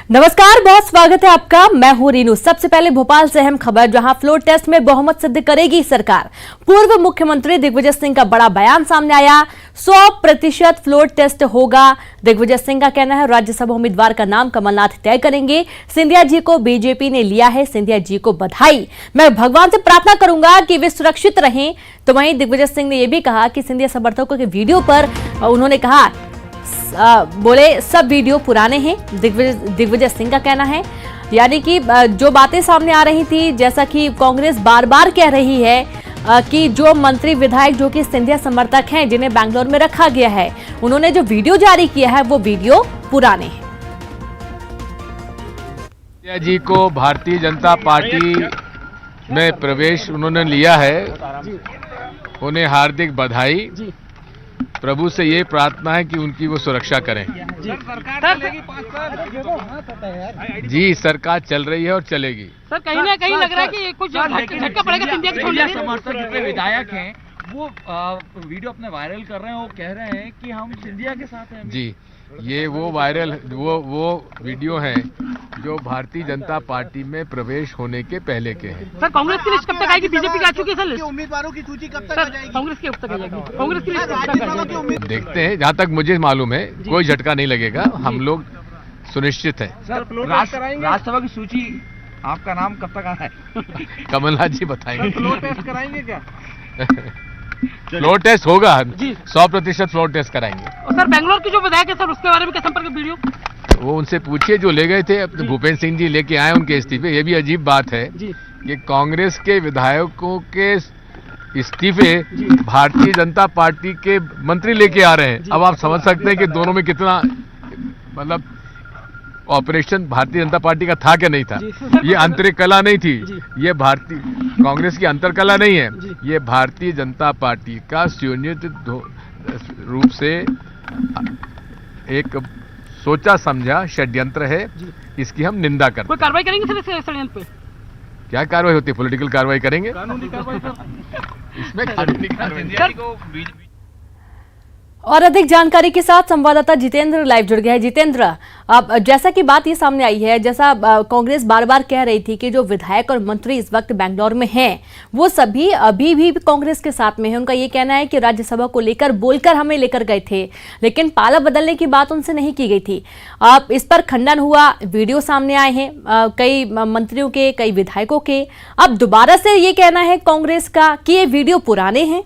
नमस्कार, बहुत स्वागत है आपका। मैं हूं रीनू। सबसे पहले भोपाल से अहम खबर, जहां फ्लोर टेस्ट में बहुमत सिद्ध करेगी सरकार। पूर्व मुख्यमंत्री दिग्विजय सिंह का बड़ा बयान सामने आया। 100% फ्लोर टेस्ट होगा। दिग्विजय सिंह का कहना है राज्यसभा उम्मीदवार का नाम कमलनाथ तय करेंगे। सिंधिया जी को बीजेपी ने लिया है, सिंधिया जी को बधाई। मैं भगवान से प्रार्थना करूंगा कि वे सुरक्षित रहें। तो वहीं दिग्विजय सिंह ने यह भी कहा कि सिंधिया समर्थकों के वीडियो पर उन्होंने कहा बोले सब वीडियो पुराने हैं। दिग्विजय सिंह का कहना है यानी कि जो बातें सामने आ रही थी, जैसा कि कांग्रेस बार बार कह रही है कि जो मंत्री विधायक जो कि सिंधिया समर्थक हैं, जिन्हें बैंगलोर में रखा गया है, उन्होंने जो वीडियो जारी किया है वो वीडियो पुराने हैं। सिंधिया जी को भारतीय जनता पार्टी में प्रवेश उन्होंने लिया है, उन्हें हार्दिक बधाई। प्रभु से ये प्रार्थना है कि उनकी वो सुरक्षा करें। जी, सरकार चल रही है और चलेगी। सर, कहीं ना कहीं लग रहा है कि कुछ झटका पड़ेगा सिंधिया के छोड़ने से। समर्थक जितने विधायक हैं वो वीडियो अपने वायरल कर रहे हैं, वो कह रहे हैं कि हम सिंधिया के साथ हैं। जी, ये वो वायरल वो वीडियो हैं जो भारतीय जनता पार्टी में प्रवेश होने के पहले के हैं। सर, कांग्रेस की लिस्ट कब तक आएगी? बीजेपी की आ चुकी है सर लिस्ट। उम्मीदवारों की सूची कब तक आ जाएगी? कांग्रेस की कब तक आ जाएगी? कांग्रेस की लिस्ट कब तक आ जाएगी? देखते हैं, जहाँ तक मुझे मालूम है कोई झटका नहीं लगेगा। हम लोग सुनिश्चित हैं। सर, राज्यसभा की सूची आपका नाम कब तक आ रहा है? कमलनाथ जी बताएंगे। फ्लोर टेस्ट कराएंगे क्या? फ्लोर टेस्ट होगा, 100% फ्लोर टेस्ट कराएंगे। और सर, बेंगलोर की जो विधायक है सर, उसके बारे में क्या संपर्क वीडियो? वो उनसे पूछिए जो ले गए थे। अब भूपेंद्र सिंह जी लेके आए उनके इस्तीफे। ये भी अजीब बात है कि कांग्रेस के विधायकों के इस्तीफे भारतीय जनता पार्टी के मंत्री लेके आ रहे हैं। अब आप समझ सकते हैं कि दोनों में कितना मतलब ऑपरेशन भारतीय जनता पार्टी का था क्या नहीं था। ये आंतरिक कला नहीं थी, ये भारतीय कांग्रेस की अंतर कला नहीं है, ये भारतीय जनता पार्टी का सुनियोजित रूप से एक सोचा समझा षड्यंत्र है। इसकी हम निंदा करते हैं। कोई कार्रवाई करेंगे सर इस षड्यंत्र पे? क्या कार्रवाई होती है? पॉलिटिकल कार्रवाई करेंगे। कानूनी कार्रवाई सर। इसमें कानूनी कार्रवाई। और अधिक जानकारी के साथ संवाददाता जितेंद्र लाइव जुड़ गया है। जितेंद्र, अब जैसा कि बात ये सामने आई है, जैसा कांग्रेस बार बार कह रही थी कि जो विधायक और मंत्री इस वक्त बैंगलोर में हैं, वो सभी अभी भी कांग्रेस के साथ में हैं। उनका ये कहना है कि राज्यसभा को लेकर बोलकर हमें लेकर गए थे, लेकिन पाला बदलने की बात उनसे नहीं की गई थी। अब इस पर खंडन हुआ, वीडियो सामने आए हैं कई मंत्रियों के, कई विधायकों के। अब दोबारा से ये कहना है कांग्रेस का कि ये वीडियो पुराने हैं।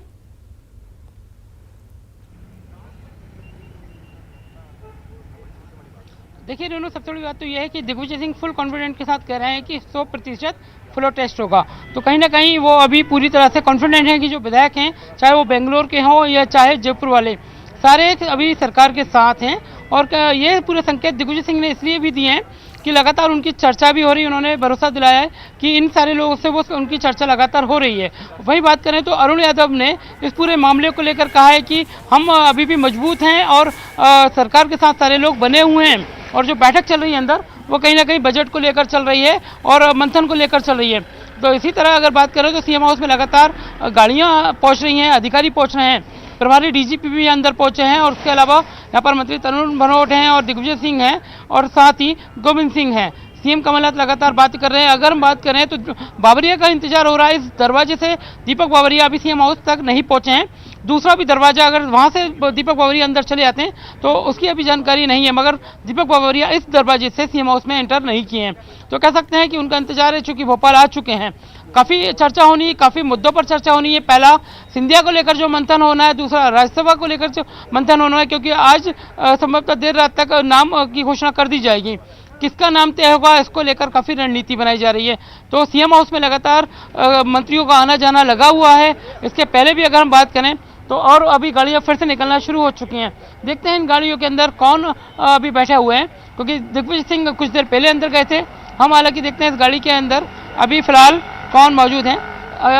देखिए रेनू, सबसे बड़ी बात तो यह है कि दिग्विजय सिंह फुल कॉन्फिडेंट के साथ कह रहे हैं कि 100% फ्लोर टेस्ट होगा। तो कहीं ना कहीं वो अभी पूरी तरह से कॉन्फिडेंट हैं कि जो विधायक हैं, चाहे वो बेंगलोर के हों या चाहे जयपुर वाले, सारे अभी सरकार के साथ हैं। और ये पूरे संकेत दिग्विजय सिंह ने इसलिए भी दिए हैं कि लगातार उनकी चर्चा भी हो रही है। उन्होंने भरोसा दिलाया है कि इन सारे लोगों से वो उनकी चर्चा लगातार हो रही है। वही बात करें तो अरुण यादव ने इस पूरे मामले को लेकर कहा है कि हम अभी भी मजबूत हैं और सरकार के साथ सारे लोग बने हुए हैं। और जो बैठक चल रही है अंदर, वो कहीं ना कहीं बजट को लेकर चल रही है और मंथन को लेकर चल रही है। तो इसी तरह अगर बात करें तो सीएम हाउस में लगातार गाड़ियां पहुंच रही हैं, अधिकारी पहुंच रहे हैं, प्रभारी डीजीपी भी अंदर पहुंचे हैं। और उसके अलावा यहाँ पर मंत्री तरुण भनोट हैं और दिग्विजय सिंह हैं और साथ ही गोविंद सिंह हैं। सीएम कमलनाथ लगातार बात कर रहे हैं। अगर हम बात करें तो बावरिया का इंतजार हो रहा है। इस दरवाजे से दीपक बावरिया अभी सीएम हाउस तक नहीं पहुंचे हैं। दूसरा भी दरवाजा, अगर वहां से दीपक बावरिया अंदर चले जाते हैं तो उसकी अभी जानकारी नहीं है, मगर दीपक बावरिया इस दरवाजे से सीएम हाउस में एंटर नहीं किए हैं। तो कह सकते हैं कि उनका इंतजार है, चूंकि भोपाल आ चुके हैं। काफ़ी चर्चा होनी है, काफ़ी मुद्दों पर चर्चा होनी है। पहला सिंधिया को लेकर जो मंथन होना है, दूसरा राज्यसभा को लेकर जो मंथन होना है, क्योंकि आज संभवतः देर रात तक नाम की घोषणा कर दी जाएगी। किसका नाम तय होगा, इसको लेकर काफ़ी रणनीति बनाई जा रही है। तो सीएम हाउस में लगातार मंत्रियों का आना जाना लगा हुआ है। इसके पहले भी अगर हम बात करें तो और अभी गाड़ियां फिर से निकलना शुरू हो चुकी हैं। देखते हैं इन गाड़ियों के अंदर कौन अभी बैठे हुए हैं, क्योंकि दिग्विजय सिंह कुछ देर पहले अंदर गए थे। हम हालांकि देखते हैं इस गाड़ी के अंदर अभी फिलहाल कौन मौजूद हैं।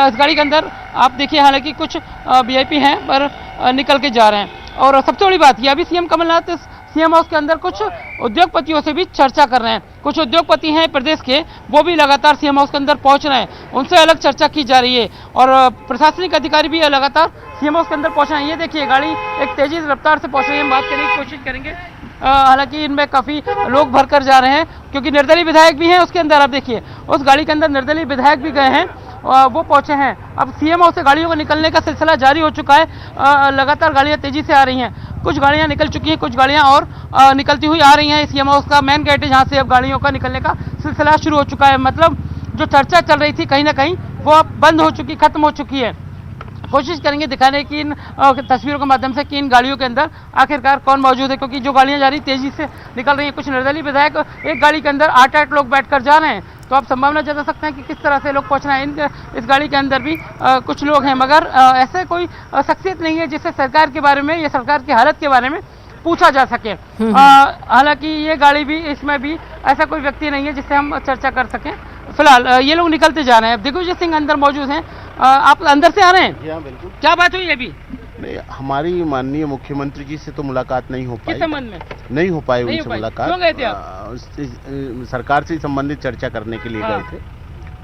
इस गाड़ी के अंदर आप देखिए, हालांकि कुछ वीआईपी हैं पर निकल के जा रहे हैं। और सबसे बड़ी बात यह अभी सीएम कमलनाथ सीएम हाउस के अंदर कुछ उद्योगपतियों से भी चर्चा कर रहे हैं। कुछ उद्योगपति हैं प्रदेश के, वो भी लगातार सीएम हाउस के अंदर पहुंच रहे हैं, उनसे अलग चर्चा की जा रही है और प्रशासनिक अधिकारी भी लगातार सीएम हाउस के अंदर पहुंच रहे हैं। ये देखिए गाड़ी एक तेजी रफ्तार से पहुंच रही है, हम बात करने की कोशिश करेंगे। हालांकि इनमें काफ़ी लोग भरकर जा रहे हैं क्योंकि निर्दलीय विधायक भी हैं उसके अंदर। आप देखिए उस गाड़ी के अंदर निर्दलीय विधायक भी गए हैं, वो पहुंचे हैं। अब सीएम हाउस से गाड़ियों को निकलने का सिलसिला जारी हो चुका है। लगातार गाड़ियां तेजी से आ रही हैं, कुछ गाड़ियां निकल चुकी हैं, कुछ गाड़ियां और निकलती हुई आ रही हैं। सीएम हाउस का मेन गेट है जहां से अब गाड़ियों का निकलने का सिलसिला शुरू हो चुका है। मतलब जो चर्चा चल रही थी कहीं ना कहीं वो अब बंद हो चुकी, खत्म हो चुकी है। कोशिश करेंगे दिखाने की इन तस्वीरों के माध्यम से कि इन गाड़ियों के अंदर आखिरकार कौन मौजूद है, क्योंकि जो गाड़ियां जा रही तेजी से निकल रही हैं। कुछ निर्दलीय विधायक एक गाड़ी के अंदर 8-8 लोग बैठकर जा रहे हैं, तो आप संभावना जता सकते हैं कि किस तरह से लोग पहुंच रहे हैं। इस गाड़ी के अंदर भी कुछ लोग हैं, मगर ऐसे कोई शख्सियत नहीं है जिससे सरकार के बारे में या सरकार की हालत के बारे में पूछा जा सके। हालांकि ये गाड़ी भी, इसमें भी ऐसा कोई व्यक्ति नहीं है जिससे हम चर्चा कर सकें। फिलहाल ये लोग निकलते जा रहे हैं। दिग्विजय सिंह अंदर मौजूद हैं, आप अंदर से आ रहे हैं? हाँ बिल्कुल। क्या बात हुई अभी? नहीं, हमारी माननीय मुख्यमंत्री जी से तो मुलाकात नहीं हो पाई। किस संबंध में नहीं हो पाई नहीं उनसे हो पाई? मुलाकात। क्यों गए थे आप? सरकार से संबंधित चर्चा करने के लिए हाँ। गए थे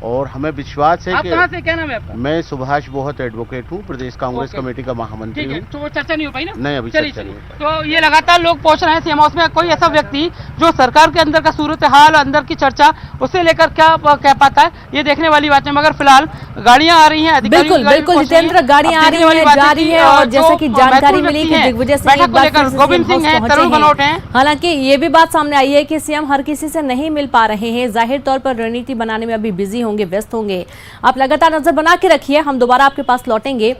और हमें विश्वास है आप कि कहाँ से, क्या नाम है आपका? मैं सुभाष बोहत एडवोकेट हूँ, प्रदेश कांग्रेस ओके। कमेटी का महामंत्री ठीक है, हूँ। तो वो चर्चा नहीं हो पाई ना? नहीं, अभी चलिए चर्चा चलिए। नहीं हो तो ये लगातार लोग पहुंच रहे हैं सीएम हाउस में। कोई ऐसा व्यक्ति जो सरकार के अंदर का सूरत हाल, अंदर की चर्चा उसे लेकर क्या कह पाता है, ये देखने वाली बात है। मगर फिलहाल गाड़ियां आ रही हैं, अधिकारियों की गाड़ी बिल्कुल पहुंच रही है। जितेंद्र, गाड़ियां आ अब रही देखने वाली हैं, बात जा है रही कि, है और जो जैसे कि जानकारी महत्वपूर्ण मिली कि व्यक्ति हैं, दिग्विजय सिंह बैठक एक को बार लेकर फिर से गोविंद सीएम सिंह हाउस हैं, पहुंचे तरुण भनोट हैं। हालांकि ये भी बात सामने आई है कि सीएम हर किसी से नहीं मिल पा रहे हैं, जाहिर तौर पर रणनीति बनाने में अभी बिजी होंगे, व्यस्त होंगे। आप लगातार नजर बना के रखिए, हम दोबारा आपके पास लौटेंगे।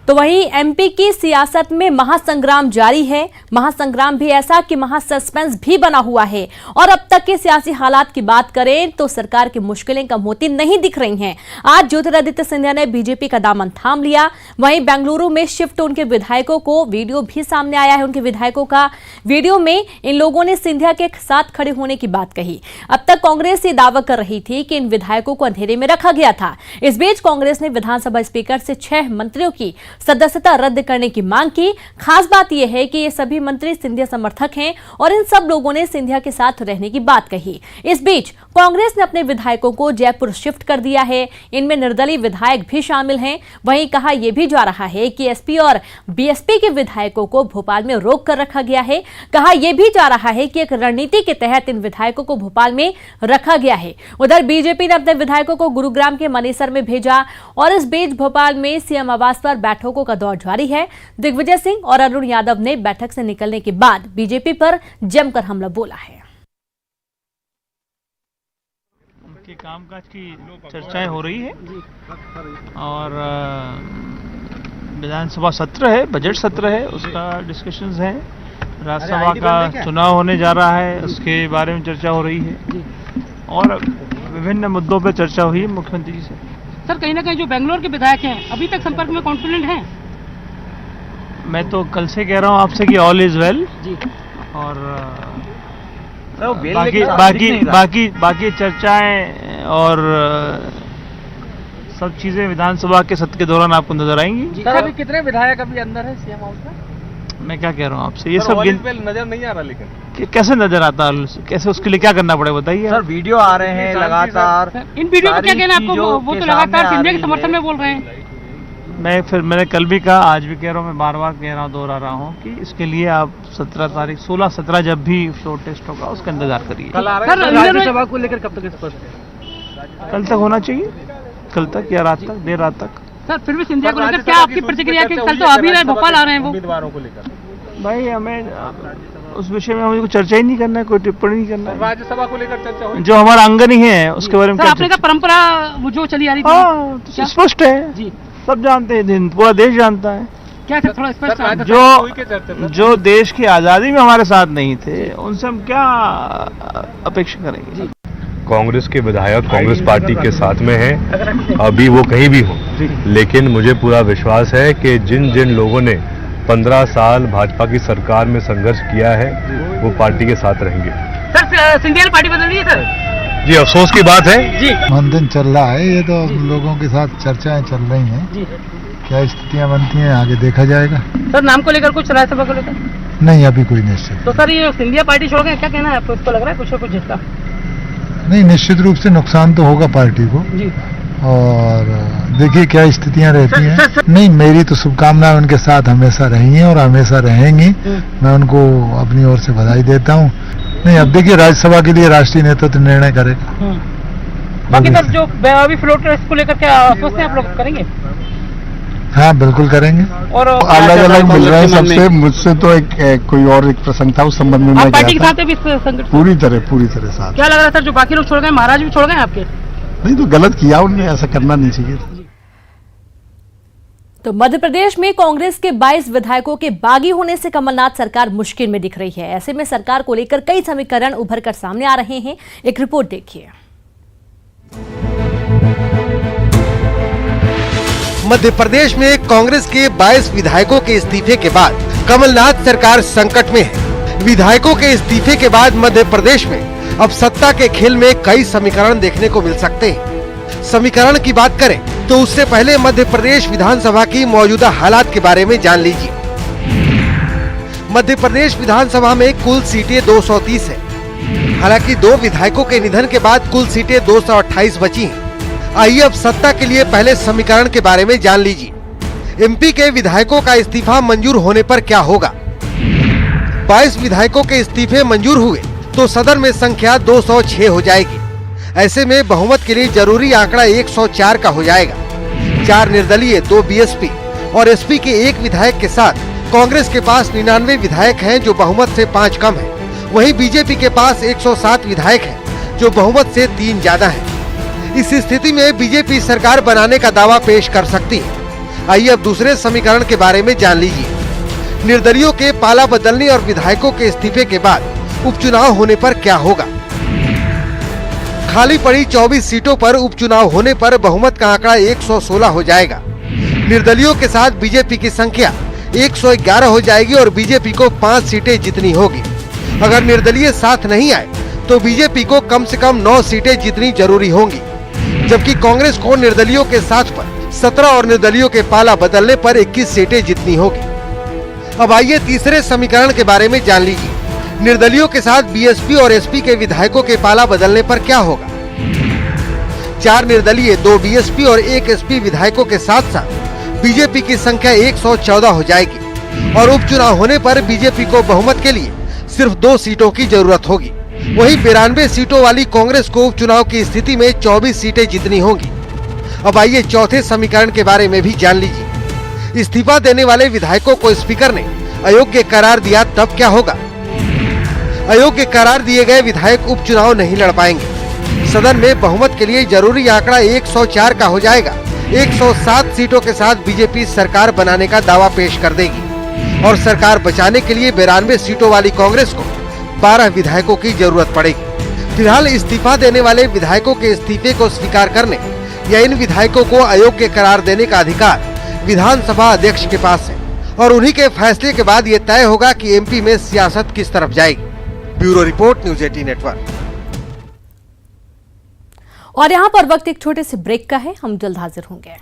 तो वहीं एमपी की सियासत में महासंग्राम जारी है। महासंग्राम भी ऐसा कि महासस्पेंस भी बना हुआ है और अब तक के सियासी हालात की बात करें तो सरकार की मुश्किलें कम होती नहीं दिख रही हैं। आज ज्योतिरादित्य सिंधिया ने बीजेपी का दामन थाम लिया। वहीं बेंगलुरु में शिफ्ट उनके विधायकों को वीडियो भी सामने आया है। उनके विधायकों का वीडियो में इन लोगों ने सिंधिया के साथ खड़े होने की बात कही। अब तक कांग्रेस ये दावा कर रही थी कि इन विधायकों को अंधेरे में रखा गया था। इस बीच कांग्रेस ने विधानसभा स्पीकर से 6 मंत्रियों की सदस्यता रद्द करने की मांग की। खास बात यह है कि ये सभी मंत्री सिंधिया समर्थक हैं और इन सब लोगों ने सिंधिया के साथ रहने की बात कही। इस बीच कांग्रेस ने अपने विधायकों को जयपुर शिफ्ट कर दिया है। इनमें निर्दलीय विधायक भी शामिल हैं। वहीं कहा यह भी जा रहा है कि एसपी और बीएसपी के विधायकों को भोपाल में रोक कर रखा गया है। कहा यह भी जा रहा है कि एक रणनीति के तहत इन विधायकों को भोपाल में रखा गया है। उधर बीजेपी ने अपने विधायकों को गुरुग्राम के मनेसर में भेजा और इस बीच भोपाल में सीएम आवास पर बैठकों का दौर जारी है। दिग्विजय सिंह और अरुण यादव ने बैठक से निकलने के बाद बीजेपी पर जमकर हमला बोला है। उनके कामकाज की चर्चाएं हो रही है और विधानसभा सत्र है, बजट सत्र है, उसका डिस्कशंस है। राज्यसभा का चुनाव होने जा रहा है, उसके बारे में चर्चा हो रही है और विभिन्न मुद्दों पर चर्चा हुई है मुख्यमंत्री जी से। सर कहीं ना कहीं जो बेंगलोर के विधायक हैं अभी तक संपर्क में कॉन्फिडेंट हैं? मैं तो कल से कह रहा हूँ आपसे कि ऑल इज वेल जी। और बाकी चर्चाएं और सब चीजें विधानसभा के सत्र के दौरान आपको नजर आएंगी। सर अभी कितने विधायक अभी अंदर है सीएम हाउस में? मैं क्या कह रहा हूँ आपसे, ये सब नजर नहीं आ रहा, लेकिन कैसे नजर आता है, कैसे, उसके लिए क्या करना पड़ेगा बताइए। सर वीडियो आ रहे हैं लगातार, इन वीडियो में क्या कहना है आपको? वो तो लगातार सिंधिया के समर्थन में बोल रहे हैं। मैंने कल भी कहा, आज भी कह रहा हूँ, मैं बार बार कह रहा हूँ, दोहरा रहा हूँ कि इसके लिए आप 16 जब भी फ्लोर टेस्ट होगा उसका इंतजार करिए। राज्यसभा को लेकर कब तक स्पष्ट है? कल तक होना चाहिए, कल तक या रात तक, देर रात तक। सर फिर भी सिंधिया को लेकर क्या आपकी प्रतिक्रिया है? कल तो अभी भोपाल आ रहे हैं वो उम्मीदवारों को लेकर। भाई हमें उस विषय में हमें कोई चर्चा ही नहीं करना है, कोई टिप्पणी नहीं करना है। राज्यसभा को लेकर चर्चा हुई, जो हमारा अंग नहीं है उसके बारे में सर आपने कहा परंपरा वो जो चली आ रही थी। हाँ, तो स्पष्ट है जी, सब जानते हैं, पूरा देश जानता है। क्या सर थोड़ा स्पष्ट? जो देश की आजादी में हमारे साथ नहीं थे उनसे हम क्या अपेक्षा करेंगे। कांग्रेस के विधायक कांग्रेस पार्टी के साथ में हैं, अभी वो कहीं भी हो, लेकिन मुझे पूरा विश्वास है कि जिन जिन लोगों ने 15 साल भाजपा की सरकार में संघर्ष किया है वो पार्टी के साथ रहेंगे। सर सिंधिया पार्टी बदल रही है सर? जी अफसोस की बात है जी। मंथन चल रहा है, ये तो लोगों के साथ चर्चाएं चल रही हैं जी। क्या स्थितियां बनती हैं आगे देखा जाएगा। सर नाम को लेकर कुछ राज्यसभा को लेकर नहीं, अभी कोई निश्चित। तो सर ये सिंधिया पार्टी छोड़ गए, क्या कहना है आपको? इसको लग रहा है कुछ ना कुछ झटका? नहीं, निश्चित रूप से नुकसान तो होगा पार्टी को जी। और देखिए क्या स्थितियां रहती हैं। नहीं, मेरी तो शुभकामनाएं उनके साथ हमेशा रही हैं और हमेशा रहेंगी। मैं उनको अपनी ओर से बधाई देता हूं। नहीं, अब देखिए राज्यसभा के लिए राष्ट्रीय नेतृत्व निर्णय करेगा। बाकी सर जो अभी फ्लोट टेस्ट को लेकर क्या सोचते हैं आप लोग, करेंगे? हाँ बिल्कुल करेंगे। और अलग अलग मिल रहे हैं सबसे। मुझसे तो कोई और एक प्रसंग था, उस संबंध में मैं पार्टी के साथ है इस संगठन? पूरी तरह साथ। क्या लग रहा है सर जो बाकी लोग छोड़ गए, महाराज भी छोड़ गए आपके? नहीं, तो गलत किया उन्होंने, ऐसा करना नहीं चाहिए। तो मध्य प्रदेश में कांग्रेस के 22 विधायकों के बागी होने से कमलनाथ सरकार मुश्किल में दिख रही है। ऐसे में सरकार को लेकर कई समीकरण उभर कर सामने आ रहे हैं। एक रिपोर्ट देखिए। मध्य प्रदेश में कांग्रेस के 22 विधायकों के इस्तीफे के बाद कमलनाथ सरकार संकट में है। विधायकों के इस्तीफे के बाद मध्य प्रदेश में अब सत्ता के खेल में कई समीकरण देखने को मिल सकते हैं। समीकरण की बात करें तो उससे पहले मध्य प्रदेश विधानसभा की मौजूदा हालात के बारे में जान लीजिए। मध्य प्रदेश विधानसभा में कुल सीटें 230 है। हालांकि 2 विधायकों के निधन के बाद कुल सीटें 228 बची हैं। आइए अब सत्ता के लिए पहले समीकरण के बारे में जान लीजिए। एमपी के विधायकों का इस्तीफा मंजूर होने पर क्या होगा? 22 विधायकों के इस्तीफे मंजूर हुए तो सदन में संख्या 206 हो जाएगी। ऐसे में बहुमत के लिए जरूरी आंकड़ा 104 का हो जाएगा। 4 निर्दलीय, 2 बीएसपी और एसपी के 1 विधायक के साथ कांग्रेस के पास 99 विधायक हैं जो बहुमत से 5 कम है। वहीं बीजेपी के पास 107 विधायक हैं जो बहुमत से 3 ज्यादा है। इस स्थिति में बीजेपी सरकार बनाने का दावा पेश कर सकती है। आइए अब दूसरे समीकरण के बारे में जान लीजिए। निर्दलियों के पाला बदलने और विधायकों के इस्तीफे के बाद उपचुनाव होने पर क्या होगा? खाली पड़ी 24 सीटों पर उपचुनाव होने पर बहुमत का आंकड़ा 116 हो जाएगा। निर्दलियों के साथ बीजेपी की संख्या 111 हो जाएगी और बीजेपी को 5 सीटें जीतनी होगी। अगर निर्दलीय साथ नहीं आए तो बीजेपी को कम से कम 9 सीटें जीतनी जरूरी होंगी, जबकि कांग्रेस को निर्दलियों के साथ पर 17 और निर्दलियों के पाला बदलने पर 21 सीटें जीतनी होगी। अब आइए तीसरे समीकरण के बारे में जान लीजिए। निर्दलियों के साथ बीएसपी और एसपी के विधायकों के पाला बदलने पर क्या होगा? 4 निर्दलीय, 2 बीएसपी और 1 एसपी विधायकों के साथ साथ बीजेपी की संख्या 114 हो जाएगी और उपचुनाव होने पर बीजेपी को बहुमत के लिए सिर्फ 2 सीटों की जरूरत होगी। वहीं 92 सीटों वाली कांग्रेस को उपचुनाव की स्थिति में 24 सीटें जीतनी होंगी। अब आइए चौथे समीकरण के बारे में भी जान लीजिए। इस्तीफा देने वाले विधायकों को स्पीकर ने अयोग्य करार दिया तब क्या होगा? अयोग्य करार दिए गए विधायक उपचुनाव नहीं लड़ पाएंगे। सदन में बहुमत के लिए जरूरी आंकड़ा 104 का हो जाएगा। 107 सीटों के साथ बीजेपी सरकार बनाने का दावा पेश कर देगी और सरकार बचाने के लिए 92 सीटों वाली कांग्रेस को 12 विधायकों की जरूरत पड़ेगी। फिलहाल इस्तीफा देने वाले विधायकों के इस्तीफे को स्वीकार करने या इन विधायकों को अयोग्य करार देने का अधिकार विधानसभा अध्यक्ष के पास है और उन्हीं के फैसले के बाद ये तय होगा कि एमपी में सियासत किस तरफ जाएगी। Bureau report, news 18 network. और यहाँ पर वक्त एक छोटे से ब्रेक का है, हम जल्द हाजिर होंगे।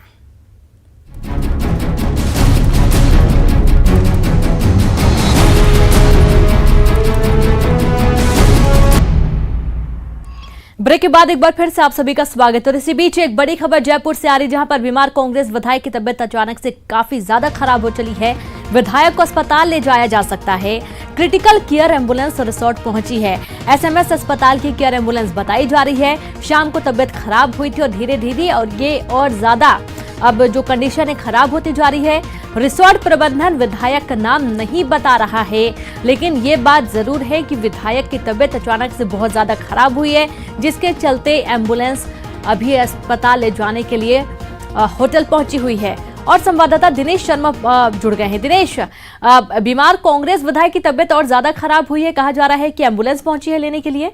ब्रेक के बाद एक बार फिर से आप सभी का स्वागत है। और इसी बीच एक बड़ी खबर जयपुर से आ रही, जहां पर बीमार कांग्रेस विधायक की तबीयत अचानक से काफी ज्यादा खराब हो चली है। विधायक को अस्पताल ले जाया जा सकता है। क्रिटिकल केयर एम्बुलेंस रिसोर्ट पहुंची है। एसएमएस अस्पताल की केयर एम्बुलेंस बताई जा रही है। शाम को तबीयत खराब हुई थी और धीरे धीरे और ये और ज्यादा अब जो कंडीशन है खराब होती जा रही है। रिसोर्ट प्रबंधन विधायक का नाम नहीं बता रहा है, लेकिन ये बात जरूर है कि विधायक की तबीयत अचानक से बहुत ज्यादा खराब हुई है, जिसके चलते एम्बुलेंस अभी अस्पताल ले जाने के लिए होटल पहुंची हुई है। और संवाददाता दिनेश शर्मा जुड़ गए हैं। दिनेश, बीमार कांग्रेस विधायक की तबीयत और ज्यादा खराब हुई है, कहा जा रहा है कि एम्बुलेंस पहुंची है लेने के लिए।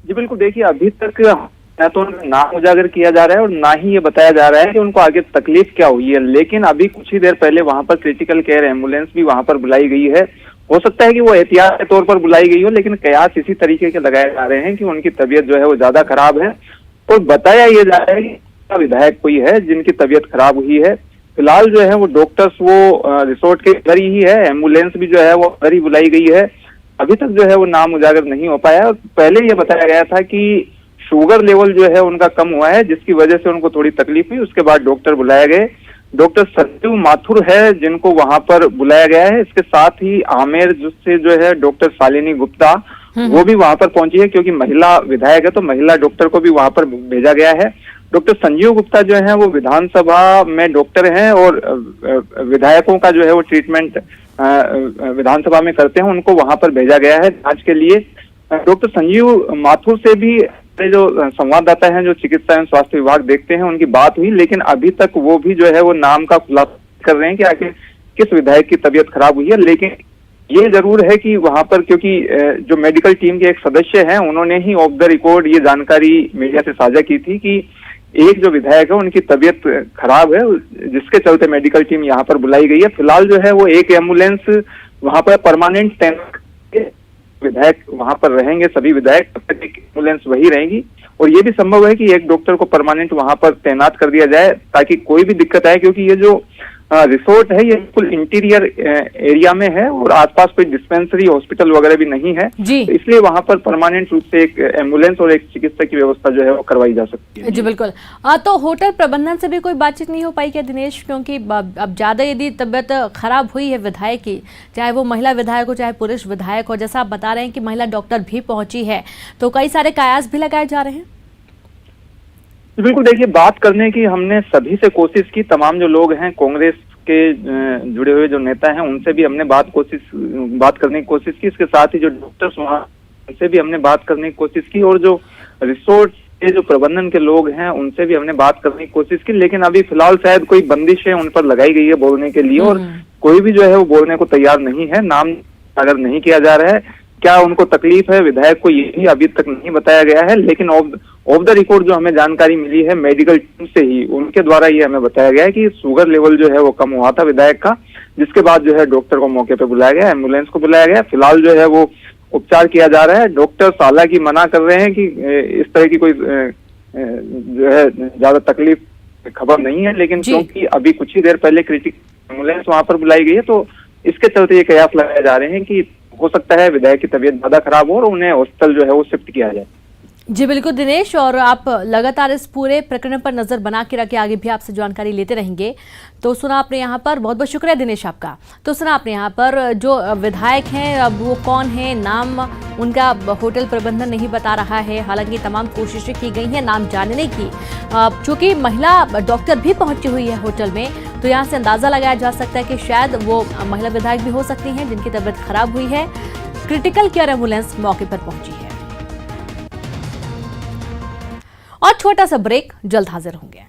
जी बिल्कुल, देखिए अभी तक ना तो नाम उजागर किया जा रहा है और ना ही ये बताया जा रहा है कि उनको आगे तकलीफ क्या हुई है। लेकिन अभी कुछ ही देर पहले वहां पर क्रिटिकल केयर एम्बुलेंस भी वहां पर बुलाई गई है। हो सकता है कि वो एहतियात के तौर पर बुलाई गई हो, लेकिन कयास इसी तरीके के लगाए जा रहे हैं कि उनकी तबीयत जो है वो ज्यादा खराब है। और बताया ये जा रहा है कि विधायक कोई है जिनकी तबीयत खराब हुई है। फिलहाल जो है वो डॉक्टर्स वो रिसोर्ट के अंदर ही है, एम्बुलेंस भी जो है वो अंदर ही बुलाई गई है। अभी तक जो है वो नाम उजागर नहीं हो पाया। और पहले ये बताया गया था कि शुगर लेवल जो है उनका कम हुआ है, जिसकी वजह से उनको थोड़ी तकलीफ हुई। उसके बाद डॉक्टर बुलाए गए। डॉक्टर संजीव माथुर है जिनको वहां पर बुलाया गया है। इसके साथ ही आमेर से जो है डॉक्टर शालिनी गुप्ता वो भी वहां पर पहुंची है, क्योंकि महिला विधायक है तो महिला डॉक्टर को भी वहां पर भेजा गया है। डॉक्टर संजीव गुप्ता जो है वो विधानसभा में डॉक्टर हैं और विधायकों का जो है वो ट्रीटमेंट विधानसभा में करते हैं, उनको वहां पर भेजा गया है जांच के लिए। डॉक्टर संजीव माथुर से भी जो संवाददाता हैं जो चिकित्सा एवं स्वास्थ्य विभाग देखते हैं उनकी बात हुई, लेकिन अभी तक वो भी जो है वो नाम का खुलासा कर रहे हैं कि आखिर किस विधायक की तबीयत खराब हुई है। लेकिन ये जरूर है कि वहां पर, क्योंकि जो मेडिकल टीम के एक सदस्य हैं उन्होंने ही ऑफ द रिकॉर्ड ये जानकारी मीडिया से साझा की थी कि एक जो विधायक है उनकी तबीयत खराब है, जिसके चलते मेडिकल टीम यहाँ पर बुलाई गई है। फिलहाल जो है वो एक एम्बुलेंस वहां पर परमानेंट तैनात, विधायक वहां पर रहेंगे, सभी विधायक, तब तक एक एम्बुलेंस वही रहेगी। और ये भी संभव है कि एक डॉक्टर को परमानेंट वहां पर तैनात कर दिया जाए ताकि कोई भी दिक्कत आए, क्योंकि ये जो रिसोर्ट है ये बिल्कुल इंटीरियर एरिया में है और आसपास कोई डिस्पेंसरी हॉस्पिटल वगैरह भी नहीं है, तो इसलिए वहां पर परमानेंट रूप से एक एम्बुलेंस और एक चिकित्सक की व्यवस्था जो है वो करवाई जा सकती है। जी बिल्कुल। तो होटल प्रबंधन से भी कोई बातचीत नहीं हो पाई क्या दिनेश? क्योंकि अब ज्यादा यदि तबियत खराब हुई है विधायक की, चाहे वो महिला विधायक हो चाहे पुरुष विधायक हो, जैसा आप बता रहे हैं कि महिला डॉक्टर भी पहुंची है, तो कई सारे कयास भी लगाए जा रहे हैं। बिल्कुल, देखिए बात करने की हमने सभी से कोशिश की, तमाम जो लोग हैं कांग्रेस के जुड़े हुए जो नेता हैं उनसे भी हमने बात करने की कोशिश की। इसके साथ ही जो डॉक्टर्स वहाँ उनसे भी हमने बात करने की कोशिश की और जो रिसोर्ट के जो प्रबंधन के लोग हैं उनसे भी हमने बात करने की कोशिश की। लेकिन अभी फिलहाल शायद कोई बंदिशें उन पर लगाई गई है बोलने के लिए और कोई भी जो है वो बोलने को तैयार नहीं है। नाम अगर नहीं किया जा रहा है, क्या उनको तकलीफ है विधायक को, ये भी अभी तक नहीं बताया गया है। लेकिन ऑफ द रिकॉर्ड जो हमें जानकारी मिली है मेडिकल टीम से ही, उनके द्वारा ये हमें बताया गया है कि शुगर लेवल जो है वो कम हुआ था विधायक का, जिसके बाद जो है डॉक्टर को मौके पे बुलाया गया, एम्बुलेंस को बुलाया गया। फिलहाल जो है वो उपचार किया जा रहा है। डॉक्टर हालांकि मना कर रहे हैं कि इस तरह की कोई जो है ज्यादा तकलीफ खबर नहीं है, लेकिन क्योंकि अभी कुछ ही देर पहले क्रिटिकल एम्बुलेंस वहां पर बुलाई गई है तो इसके चलते ये कयास लगाए जा रहे हैं कि हो सकता है विधायक की तबीयत ज्यादा खराब हो और उन्हें हॉस्पिटल जो है वो शिफ्ट किया जाए। जी बिल्कुल दिनेश, और आप लगातार इस पूरे प्रकरण पर नजर बना के रखे, आगे भी आपसे जानकारी लेते रहेंगे। तो सुना आपने यहाँ पर, बहुत बहुत शुक्रिया दिनेश आपका। तो सुना आपने यहाँ पर जो विधायक हैं अब वो कौन है, नाम उनका होटल प्रबंधन नहीं बता रहा है। हालांकि तमाम कोशिशें की गई हैं नाम जानने की, चूंकि महिला डॉक्टर भी पहुंची हुई है होटल में, तो यहाँ से अंदाजा लगाया जा सकता है कि शायद वो महिला विधायक भी हो सकती हैं जिनकी तबीयत खराब हुई है। क्रिटिकल केयर एम्बुलेंस मौके पर पहुंची है। और छोटा सा ब्रेक, जल्द हाजिर होंगे।